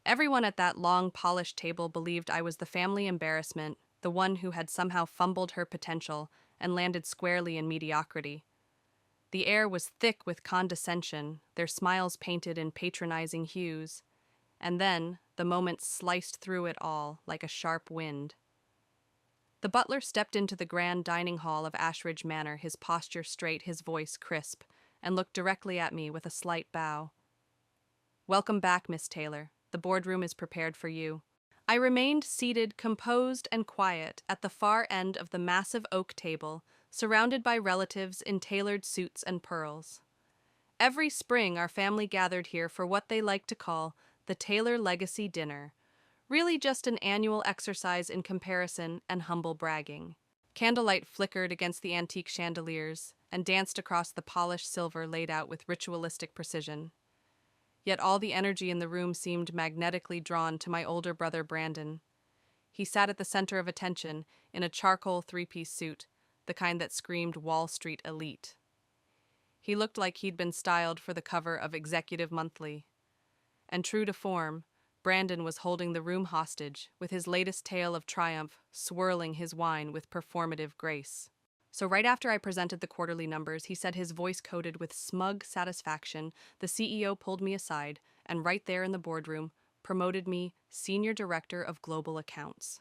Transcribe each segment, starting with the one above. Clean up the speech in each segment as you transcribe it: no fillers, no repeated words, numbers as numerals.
Everyone at that long, polished table believed I was the family embarrassment, the one who had somehow fumbled her potential and landed squarely in mediocrity. The air was thick with condescension, their smiles painted in patronizing hues, and then the moment sliced through it all like a sharp wind. The butler stepped into the grand dining hall of Ashridge Manor, his posture straight, his voice crisp, and looked directly at me with a slight bow. "Welcome back, Miss Taylor. The boardroom is prepared for you." I remained seated, composed and quiet, at the far end of the massive oak table, surrounded by relatives in tailored suits and pearls. Every spring our family gathered here for what they like to call the Taylor Legacy Dinner, really just an annual exercise in comparison and humble bragging. Candlelight flickered against the antique chandeliers and danced across the polished silver laid out with ritualistic precision. Yet all the energy in the room seemed magnetically drawn to my older brother Brandon. He sat at the center of attention in a charcoal three-piece suit, the kind that screamed Wall Street elite. He looked like he'd been styled for the cover of Executive Monthly. And true to form, Brandon was holding the room hostage, with his latest tale of triumph swirling his wine with performative grace. So right after I presented the quarterly numbers, he said, his voice coated with smug satisfaction, the CEO pulled me aside, and right there in the boardroom, promoted me Senior Director of Global Accounts.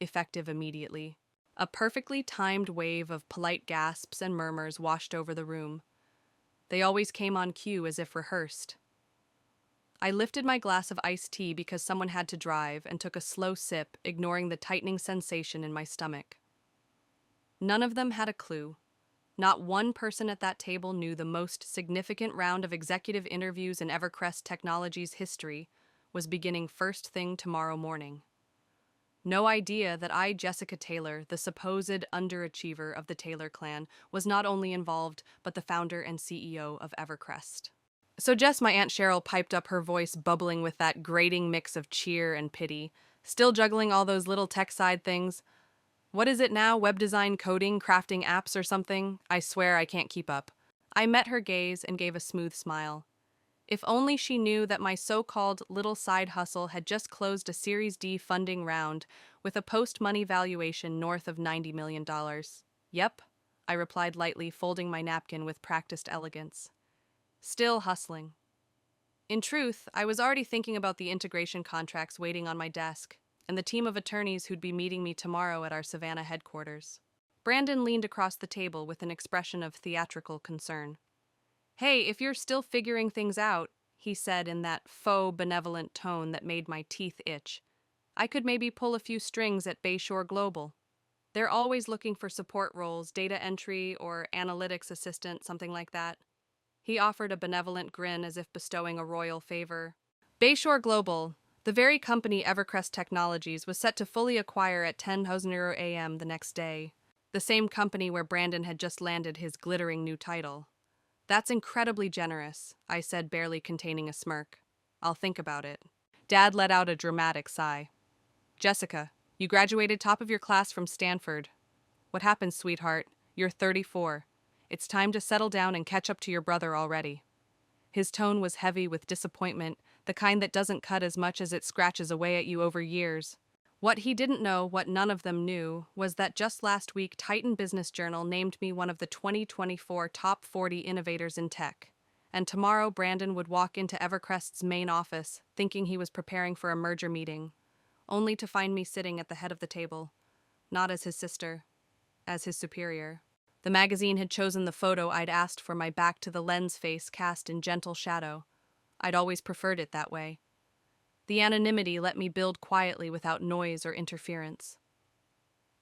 Effective immediately. A perfectly timed wave of polite gasps and murmurs washed over the room. They always came on cue as if rehearsed. I lifted my glass of iced tea because someone had to drive and took a slow sip, ignoring the tightening sensation in my stomach. None of them had a clue. Not one person at that table knew the most significant round of executive interviews in Evercrest Technologies' history was beginning first thing tomorrow morning. No idea that I, Jessica Taylor, the supposed underachiever of the Taylor clan, was not only involved, but the founder and CEO of Evercrest. "So Jess," my Aunt Cheryl piped up, her voice bubbling with that grating mix of cheer and pity, "still juggling all those little tech side things? What is it now, web design, coding, crafting apps or something? I swear I can't keep up." I met her gaze and gave a smooth smile. If only she knew that my so-called little side hustle had just closed a Series D funding round with a post-money valuation north of $90 million. "Yep," I replied lightly, folding my napkin with practiced elegance. "Still hustling." In truth, I was already thinking about the integration contracts waiting on my desk, and the team of attorneys who'd be meeting me tomorrow at our Savannah headquarters. Brandon leaned across the table with an expression of theatrical concern. "Hey, if you're still figuring things out," he said in that faux benevolent tone that made my teeth itch, "I could maybe pull a few strings at Bayshore Global. They're always looking for support roles, data entry or analytics assistant, something like that." He offered a benevolent grin as if bestowing a royal favor. Bayshore Global, the very company Evercrest Technologies was set to fully acquire at 10:00 a.m. the next day, the same company where Brandon had just landed his glittering new title. "That's incredibly generous," I said, barely containing a smirk. "I'll think about it." Dad let out a dramatic sigh. "Jessica, you graduated top of your class from Stanford. What happened, sweetheart? You're 34. It's time to settle down and catch up to your brother already." His tone was heavy with disappointment, the kind that doesn't cut as much as it scratches away at you over years. What he didn't know, what none of them knew, was that just last week Titan Business Journal named me one of the 2024 top 40 innovators in tech. And tomorrow Brandon would walk into Evercrest's main office, thinking he was preparing for a merger meeting, only to find me sitting at the head of the table, not as his sister, as his superior. The magazine had chosen the photo I'd asked for, my back to the lens face cast in gentle shadow. I'd always preferred it that way. The anonymity let me build quietly without noise or interference.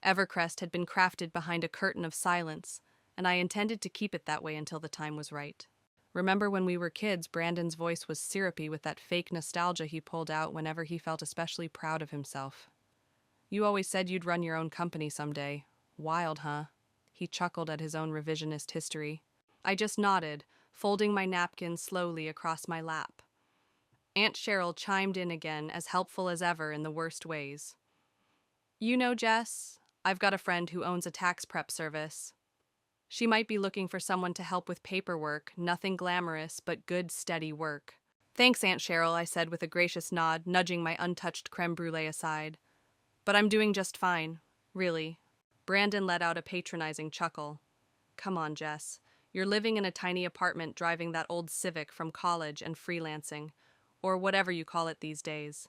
Evercrest had been crafted behind a curtain of silence, and I intended to keep it that way until the time was right. Remember when we were kids, Brandon's voice was syrupy with that fake nostalgia he pulled out whenever he felt especially proud of himself. "You always said you'd run your own company someday. Wild, huh?" He chuckled at his own revisionist history. I just nodded, folding my napkin slowly across my lap. Aunt Cheryl chimed in again, as helpful as ever in the worst ways. "You know, Jess, I've got a friend who owns a tax prep service. She might be looking for someone to help with paperwork, nothing glamorous, but good, steady work. Thanks, Aunt Cheryl, I said with a gracious nod, nudging my untouched creme brulee aside. But I'm doing just fine, really. Brandon let out a patronizing chuckle. Come on, Jess. You're living in a tiny apartment driving that old Civic from college and freelancing, or whatever you call it these days.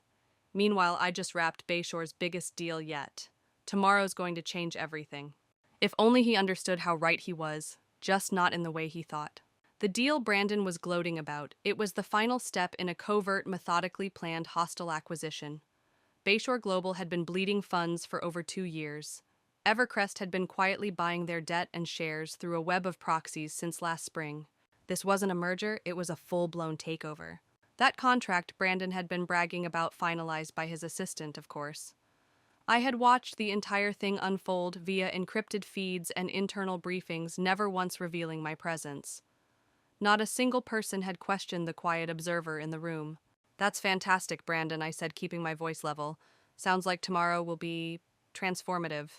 Meanwhile, I just wrapped Bayshore's biggest deal yet. Tomorrow's going to change everything. If only he understood how right he was, just not in the way he thought. The deal Brandon was gloating about, it was the final step in a covert, methodically planned hostile acquisition. Bayshore Global had been bleeding funds for over 2 years. Evercrest had been quietly buying their debt and shares through a web of proxies since last spring. This wasn't a merger, it was a full-blown takeover. That contract Brandon had been bragging about finalized by his assistant, of course. I had watched the entire thing unfold via encrypted feeds and internal briefings, never once revealing my presence. Not a single person had questioned the quiet observer in the room. That's fantastic, Brandon, I said, keeping my voice level. Sounds like tomorrow will be transformative.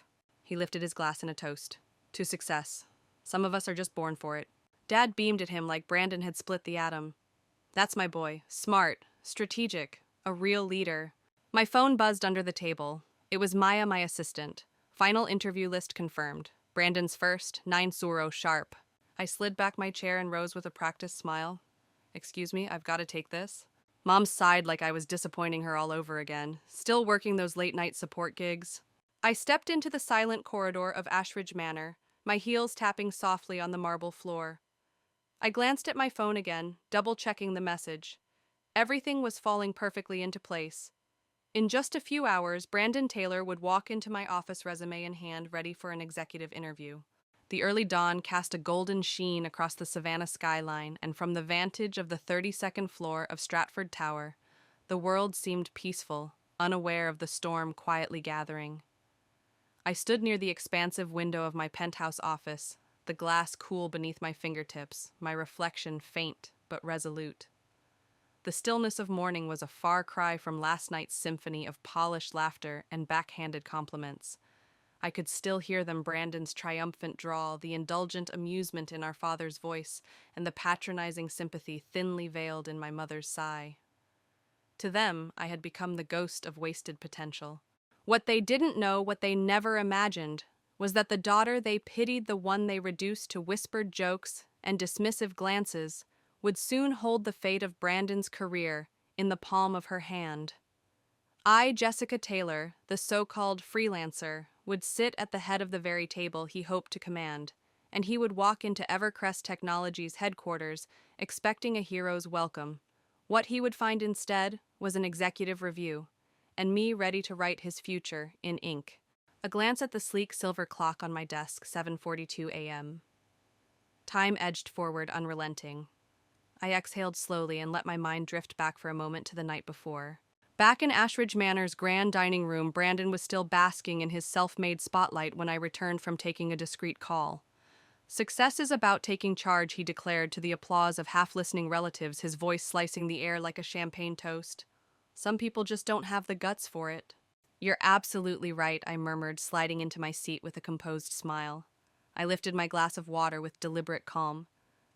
He lifted his glass in a toast. To success. Some of us are just born for it. Dad beamed at him like Brandon had split the atom. That's my boy. Smart, strategic, a real leader. My phone buzzed under the table. It was Maya, my assistant. Final interview list confirmed. Brandon's first, 9 Suro sharp. I slid back my chair and rose with a practiced smile. Excuse me, I've got to take this. Mom sighed like I was disappointing her all over again, still working those late-night support gigs. I stepped into the silent corridor of Ashridge Manor, my heels tapping softly on the marble floor. I glanced at my phone again, double-checking the message. Everything was falling perfectly into place. In just a few hours, Brandon Taylor would walk into my office, resume in hand, ready for an executive interview. The early dawn cast a golden sheen across the Savannah skyline, and from the vantage of the 32nd floor of Stratford Tower, the world seemed peaceful, unaware of the storm quietly gathering. I stood near the expansive window of my penthouse office, the glass cool beneath my fingertips, my reflection faint but resolute. The stillness of morning was a far cry from last night's symphony of polished laughter and backhanded compliments. I could still hear them, Brandon's triumphant drawl, the indulgent amusement in our father's voice, and the patronizing sympathy thinly veiled in my mother's sigh. To them, I had become the ghost of wasted potential. What they didn't know, what they never imagined, was that the daughter they pitied, the one they reduced to whispered jokes and dismissive glances, would soon hold the fate of Brandon's career in the palm of her hand. I, Jessica Taylor, the so-called freelancer, would sit at the head of the very table he hoped to command, and he would walk into Evercrest Technologies' headquarters expecting a hero's welcome. What he would find instead was an executive review, and me ready to write his future in ink. A glance at the sleek silver clock on my desk, 7:42 a.m. Time edged forward, unrelenting. I exhaled slowly and let my mind drift back for a moment to the night before. Back in Ashridge Manor's grand dining room, Brandon was still basking in his self-made spotlight when I returned from taking a discreet call. Success is about taking charge, he declared to the applause of half-listening relatives, his voice slicing the air like a champagne toast. Some people just don't have the guts for it. You're absolutely right, I murmured, sliding into my seat with a composed smile. I lifted my glass of water with deliberate calm.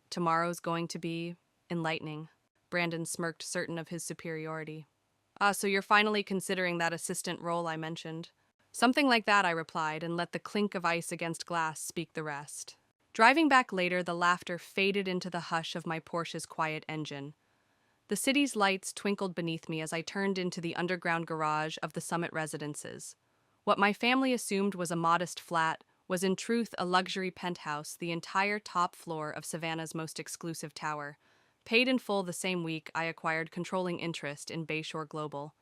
Tomorrow's going to be enlightening. Brandon smirked, certain of his superiority. So you're finally considering that assistant role I mentioned. Something like that, I replied, and let the clink of ice against glass speak the rest. Driving back later, the laughter faded into the hush of my Porsche's quiet engine. The city's lights twinkled beneath me as I turned into the underground garage of the Summit Residences. What my family assumed was a modest flat was in truth a luxury penthouse, the entire top floor of Savannah's most exclusive tower. Paid in full the same week, I acquired controlling interest in Bayshore Global.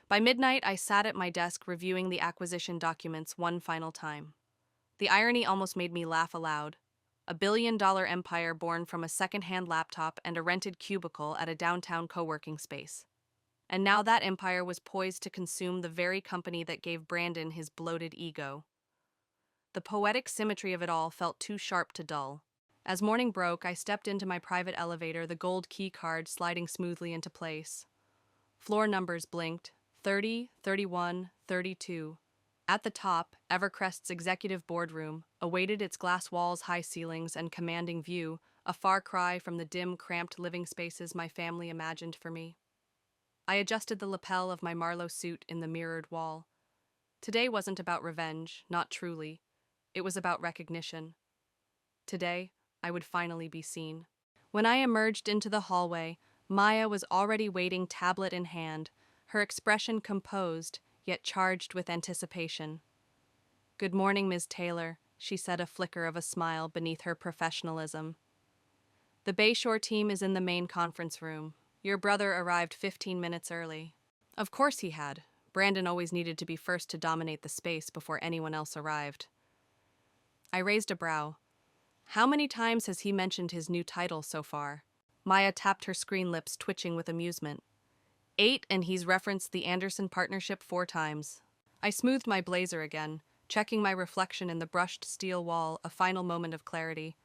By midnight, I sat at my desk reviewing the acquisition documents one final time. The irony almost made me laugh aloud. A billion-dollar empire born from a second-hand laptop and a rented cubicle at a downtown co-working space. And now that empire was poised to consume the very company that gave Brandon his bloated ego. The poetic symmetry of it all felt too sharp to dull. As morning broke, I stepped into my private elevator, the gold key card sliding smoothly into place. Floor numbers blinked, 30, 31, 32. At the top, Evercrest's executive boardroom awaited its glass walls, high ceilings, and commanding view a far cry from the dim, cramped living spaces my family imagined for me. I adjusted the lapel of my Marlowe suit in the mirrored wall. Today wasn't about revenge, not truly. It was about recognition. Today, I would finally be seen. When I emerged into the hallway, Maya was already waiting, tablet in hand, her expression composed, yet charged with anticipation. "Good morning, Ms. Taylor," she said, a flicker of a smile beneath her professionalism. "The Bayshore team is in the main conference room. Your brother arrived 15 minutes early." Of course he had. Brandon always needed to be first to dominate the space before anyone else arrived. I raised a brow. How many times has he mentioned his new title so far? Maya tapped her screen lips, twitching with amusement. 8, and he's referenced the Anderson partnership 4 times. I smoothed my blazer again, checking my reflection in the brushed steel wall, a final moment of clarity.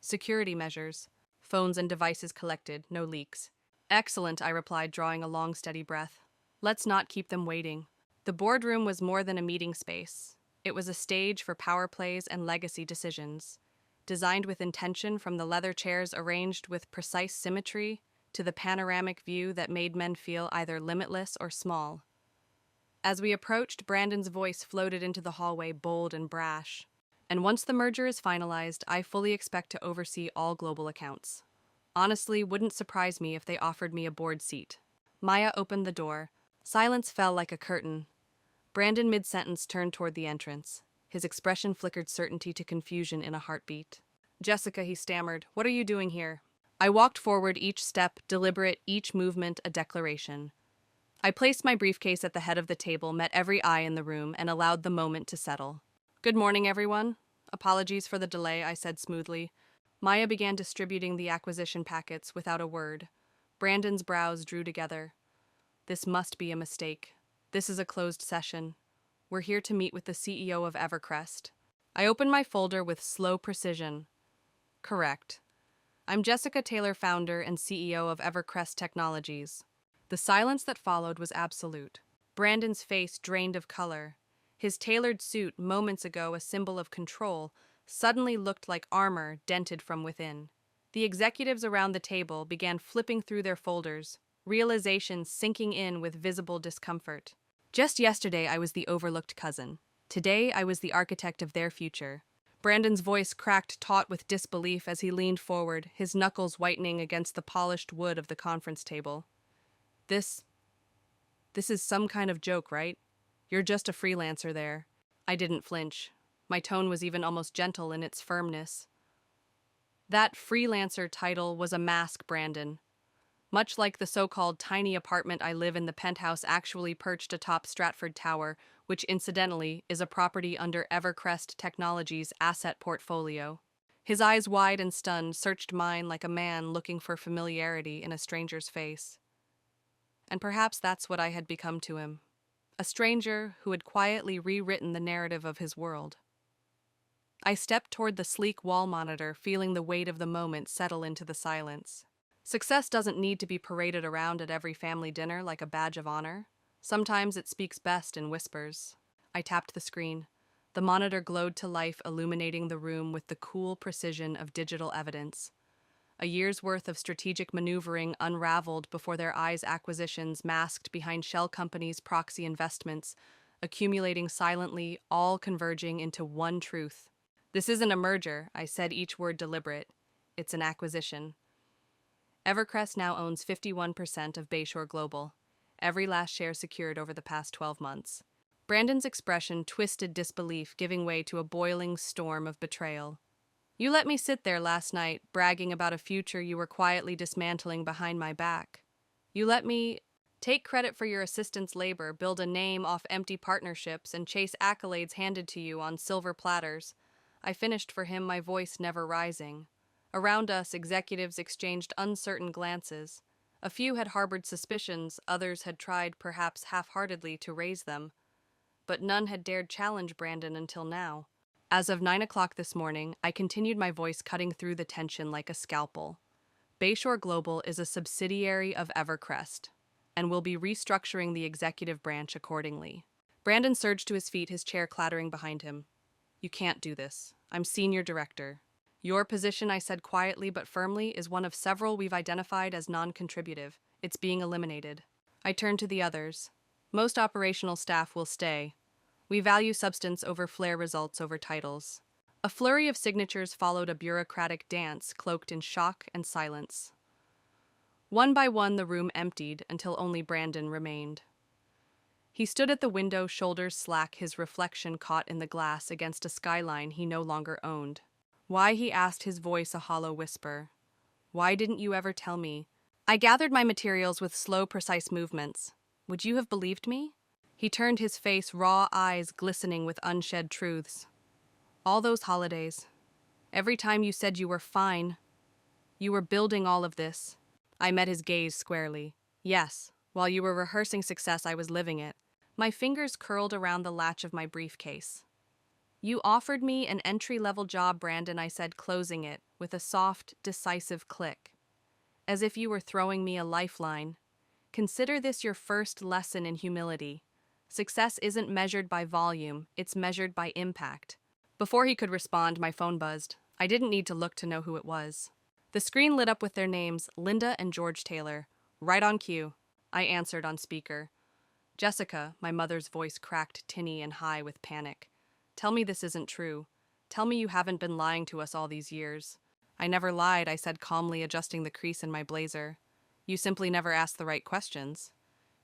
Security measures. Phones and devices collected, no leaks. "Excellent," I replied, drawing a long, steady breath. "Let's not keep them waiting." The boardroom was more than a meeting space. It was a stage for power plays and legacy decisions. Designed with intention, from the leather chairs arranged with precise symmetry to the panoramic view that made men feel either limitless or small. As we approached, Brandon's voice floated into the hallway, bold and brash. "And once the merger is finalized, I fully expect to oversee all global accounts. Honestly, wouldn't surprise me if they offered me a board seat." Maya opened the door. Silence fell like a curtain. Brandon, mid-sentence, turned toward the entrance. His expression flickered certainty to confusion in a heartbeat. "Jessica," he stammered, "what are you doing here?" I walked forward, each step deliberate, each movement a declaration. I placed my briefcase at the head of the table, met every eye in the room, and allowed the moment to settle. "Good morning, everyone. Apologies for the delay," I said smoothly. Maya began distributing the acquisition packets without a word. Brandon's brows drew together. "This must be a mistake. This is a closed session. We're here to meet with the CEO of Evercrest." I opened my folder with slow precision. "Correct. I'm Jessica Taylor, founder and CEO of Evercrest Technologies." The silence that followed was absolute. Brandon's face drained of color. His tailored suit, moments ago a symbol of control, suddenly looked like armor dented from within. The executives around the table began flipping through their folders, realization sinking in with visible discomfort. Just yesterday, I was the overlooked cousin. Today, I was the architect of their future. Brandon's voice cracked, taut with disbelief, as he leaned forward, his knuckles whitening against the polished wood of the conference table. This is some kind of joke, right? You're just a freelancer there." I didn't flinch. My tone was even almost gentle in its firmness. "That freelancer title was a mask, Brandon. Much like the so-called tiny apartment I live in, the penthouse actually perched atop Stratford Tower, which incidentally is a property under Evercrest Technologies' asset portfolio." His eyes, wide and stunned, searched mine like a man looking for familiarity in a stranger's face. And perhaps that's what I had become to him. A stranger who had quietly rewritten the narrative of his world. I stepped toward the sleek wall monitor, feeling the weight of the moment settle into the silence. Success doesn't need to be paraded around at every family dinner like a badge of honor. Sometimes it speaks best in whispers. I tapped the screen. The monitor glowed to life, illuminating the room with the cool precision of digital evidence. A year's worth of strategic maneuvering unraveled before their eyes, acquisitions masked behind shell companies' proxy investments, accumulating silently, all converging into one truth. "This isn't a merger," I said, each word deliberate. "It's an acquisition." Evercrest now owns 51% of Bayshore Global, every last share secured over the past 12 months. Brandon's expression twisted disbelief, giving way to a boiling storm of betrayal. "You let me sit there last night, bragging about a future you were quietly dismantling behind my back. You let me take credit for your assistant's labor, build a name off empty partnerships, and chase accolades handed to you on silver platters." I finished for him, my voice never rising. Around us, executives exchanged uncertain glances. A few had harbored suspicions, others had tried, perhaps half-heartedly, to raise them. But none had dared challenge Brandon until now. As of 9 o'clock this morning, I continued, my voice cutting through the tension like a scalpel. Bayshore Global is a subsidiary of Evercrest, and will be restructuring the executive branch accordingly. Brandon surged to his feet, his chair clattering behind him. "You can't do this. I'm senior director. Your position, I said quietly but firmly, is one of several we've identified as non-contributive. It's being eliminated. I turned to the others. Most operational staff will stay. We value substance over flair, results over titles. A flurry of signatures followed a bureaucratic dance cloaked in shock and silence. One by one, the room emptied until only Brandon remained. He stood at the window, shoulders slack, his reflection caught in the glass against a skyline he no longer owned. Why, he asked, his voice a hollow whisper. Why didn't you ever tell me? I gathered my materials with slow, precise movements. Would you have believed me? He turned, his face, raw eyes glistening with unshed truths. All those holidays. Every time you said you were fine. You were building all of this. I met his gaze squarely. Yes, while you were rehearsing success, I was living it. My fingers curled around the latch of my briefcase. You offered me an entry-level job, Brandon, I said, closing it with a soft, decisive click. As if you were throwing me a lifeline. Consider this your first lesson in humility. Success isn't measured by volume, it's measured by impact. Before he could respond, my phone buzzed. I didn't need to look to know who it was. The screen lit up with their names, Linda and George Taylor. Right on cue. I answered on speaker. Jessica, my mother's voice cracked tinny and high with panic. Tell me this isn't true. Tell me you haven't been lying to us all these years. I never lied, I said calmly, adjusting the crease in my blazer. You simply never asked the right questions.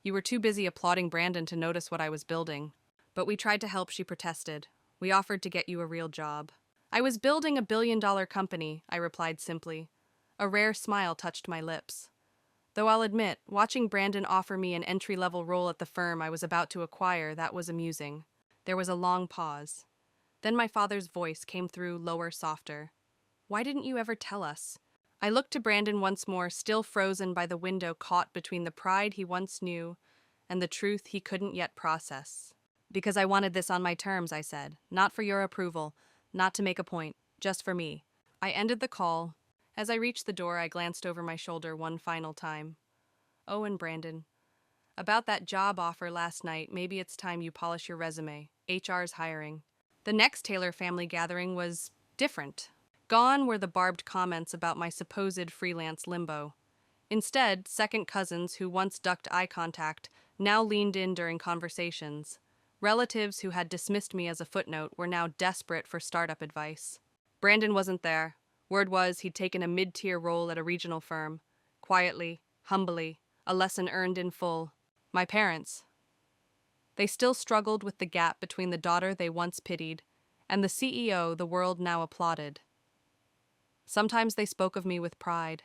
You were too busy applauding Brandon to notice what I was building. But we tried to help, she protested. We offered to get you a real job. I was building $1 billion company, I replied simply. A rare smile touched my lips. Though I'll admit, watching Brandon offer me an entry-level role at the firm I was about to acquire, that was amusing. There was a long pause. Then my father's voice came through, lower, softer. Why didn't you ever tell us? I looked to Brandon once more, still frozen by the window, caught between the pride he once knew and the truth he couldn't yet process. Because I wanted this on my terms, I said. Not for your approval, not to make a point, just for me. I ended the call. As I reached the door, I glanced over my shoulder one final time. Oh, and Brandon. About that job offer last night, maybe it's time you polish your resume. HR's hiring. The next Taylor family gathering was different. Gone were the barbed comments about my supposed freelance limbo. Instead, second cousins who once ducked eye contact now leaned in during conversations. Relatives who had dismissed me as a footnote were now desperate for startup advice. Brandon wasn't there. Word was he'd taken a mid-tier role at a regional firm. Quietly, humbly, a lesson earned in full. My parents. They still struggled with the gap between the daughter they once pitied and the CEO the world now applauded. Sometimes they spoke of me with pride.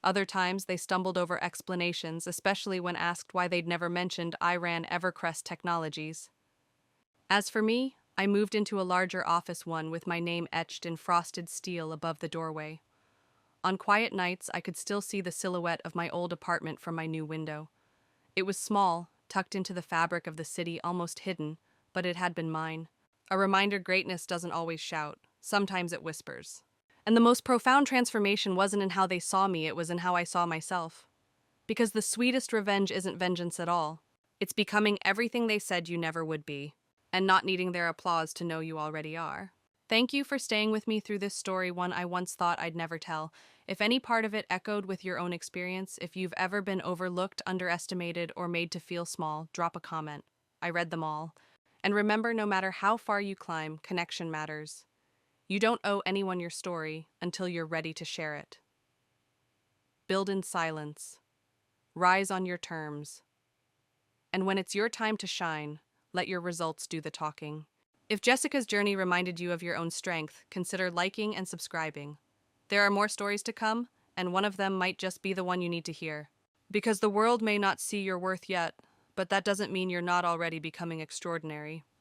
Other times they stumbled over explanations, especially when asked why they'd never mentioned I ran Evercrest Technologies. As for me, I moved into a larger office, one with my name etched in frosted steel above the doorway. On quiet nights, I could still see the silhouette of my old apartment from my new window. It was small, tucked into the fabric of the city, almost hidden, but it had been mine. A reminder greatness doesn't always shout. Sometimes it whispers. And the most profound transformation wasn't in how they saw me, it was in how I saw myself. Because the sweetest revenge isn't vengeance at all. It's becoming everything they said you never would be, and not needing their applause to know you already are. Thank you for staying with me through this story, one I once thought I'd never tell. If any part of it echoed with your own experience, if you've ever been overlooked, underestimated, or made to feel small, drop a comment. I read them all. And remember, no matter how far you climb, connection matters. You don't owe anyone your story until you're ready to share it. Build in silence. Rise on your terms. And when it's your time to shine, let your results do the talking. If Jessica's journey reminded you of your own strength, consider liking and subscribing. There are more stories to come, and one of them might just be the one you need to hear. Because the world may not see your worth yet, but that doesn't mean you're not already becoming extraordinary.